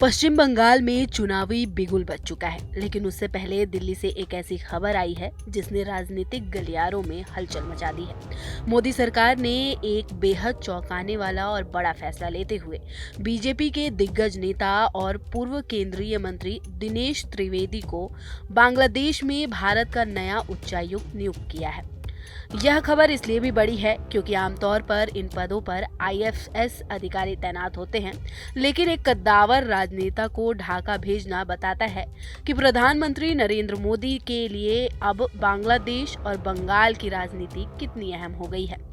पश्चिम बंगाल में चुनावी बिगुल बज चुका है, लेकिन उससे पहले दिल्ली से एक ऐसी खबर आई है जिसने राजनीतिक गलियारों में हलचल मचा दी है। मोदी सरकार ने एक बेहद चौंकाने वाला और बड़ा फैसला लेते हुए बीजेपी के दिग्गज नेता और पूर्व केंद्रीय मंत्री दिनेश त्रिवेदी को बांग्लादेश में भारत का नया उच्चायुक्त नियुक्त किया है। यह खबर इसलिए भी बड़ी है क्योंकि आमतौर पर इन पदों पर आईएफएस अधिकारी तैनात होते हैं, लेकिन एक कद्दावर राजनेता को ढाका भेजना बताता है कि प्रधानमंत्री नरेंद्र मोदी के लिए अब बांग्लादेश और बंगाल की राजनीति कितनी अहम हो गई है।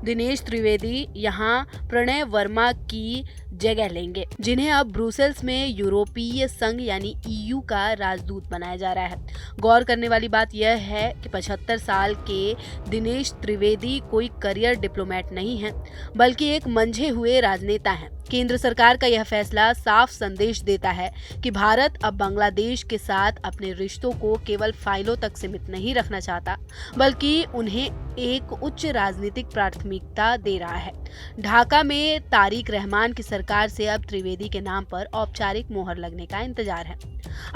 दिनेश त्रिवेदी यहां प्रणय वर्मा की जगह लेंगे, जिन्हें अब ब्रुसेल्स में यूरोपीय संघ यानी ईयू का राजदूत बनाया जा रहा है। गौर करने वाली बात यह है कि 75 साल के दिनेश त्रिवेदी कोई करियर डिप्लोमेट नहीं है, बल्कि एक मंझे हुए राजनेता हैं। केंद्र सरकार का यह फैसला साफ संदेश देता है कि भारत अब बांग्लादेश के साथ अपने रिश्तों को केवल फाइलों तक सीमित नहीं रखना चाहता, बल्कि उन्हें एक उच्च राजनीतिक प्राथमिकता दे रहा है। ढाका में तारिक रहमान की सरकार से अब त्रिवेदी के नाम पर औपचारिक मोहर लगने का इंतजार है।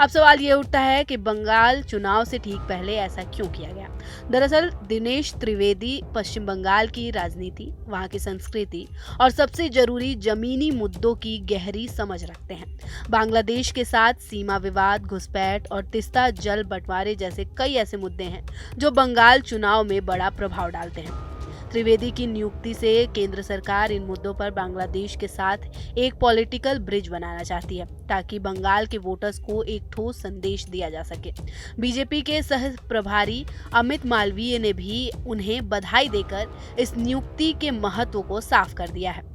अब सवाल ये उठता है कि बंगाल चुनाव से ठीक पहले ऐसा क्यों किया गया। दरअसल दिनेश त्रिवेदी पश्चिम बंगाल की राजनीति, वहां की संस्कृति और सबसे जरूरी जमीनी मुद्दों की गहरी समझ रखते हैं। बांग्लादेश के साथ सीमा विवाद, घुसपैठ और तिस्ता जल बंटवारे जैसे कई ऐसे मुद्दे हैं जो बंगाल चुनाव में बड़ा प्रभाव डालते हैं। त्रिवेदी की नियुक्ति से केंद्र सरकार इन मुद्दों पर बांग्लादेश के साथ एक पॉलिटिकल ब्रिज बनाना चाहती है, ताकि बंगाल के वोटर्स को एक ठोस संदेश दिया जा सके। बीजेपी के सह प्रभारी अमित मालवीय ने भी उन्हें बधाई देकर इस नियुक्ति के महत्व को साफ कर दिया है।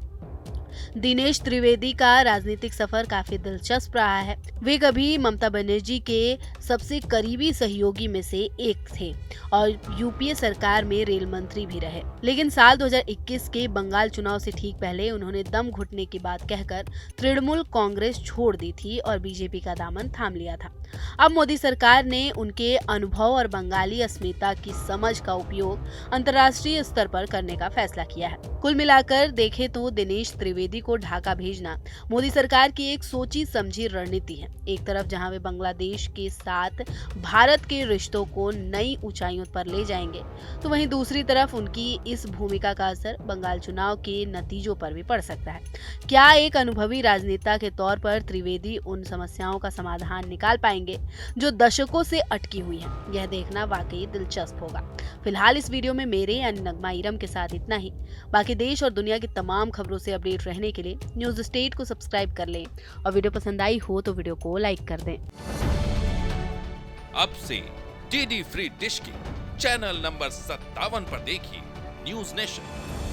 दिनेश त्रिवेदी का राजनीतिक सफर काफी दिलचस्प रहा है। वे कभी ममता बनर्जी के सबसे करीबी सहयोगी में से एक थे और यूपीए सरकार में रेल मंत्री भी रहे, लेकिन साल 2021 के बंगाल चुनाव से ठीक पहले उन्होंने दम घुटने की बात कहकर तृणमूल कांग्रेस छोड़ दी थी और बीजेपी का दामन थाम लिया था। अब मोदी सरकार ने उनके अनुभव और बंगाली अस्मिता की समझ का उपयोग अंतर्राष्ट्रीय स्तर पर करने का फैसला किया है। कुल मिलाकर देखें तो दिनेश त्रिवेदी को ढाका भेजना मोदी सरकार की एक सोची समझी रणनीति है। एक तरफ जहां वे बांग्लादेश के साथ भारत के रिश्तों को नई ऊंचाइयों पर ले जाएंगे, तो वहीं दूसरी तरफ उनकी इस भूमिका का असर बंगाल चुनाव के नतीजों पर भी पड़ सकता है। क्या एक अनुभवी राजनेता के तौर पर त्रिवेदी उन समस्याओं का समाधान निकाल पाएंगे जो दशकों से अटकी हुई है? यह देखना वाकई दिलचस्प होगा। फिलहाल इस वीडियो में मेरे यानी नगमा इरम के साथ इतना ही। बाकी देश और दुनिया की तमाम खबरों से अपडेट रहने के लिए न्यूज स्टेट को सब्सक्राइब कर लें और वीडियो पसंद आई हो तो वीडियो को लाइक कर दें। अब से डीडी फ्री डिश की चैनल नंबर 57 पर देखिए न्यूज नेशन।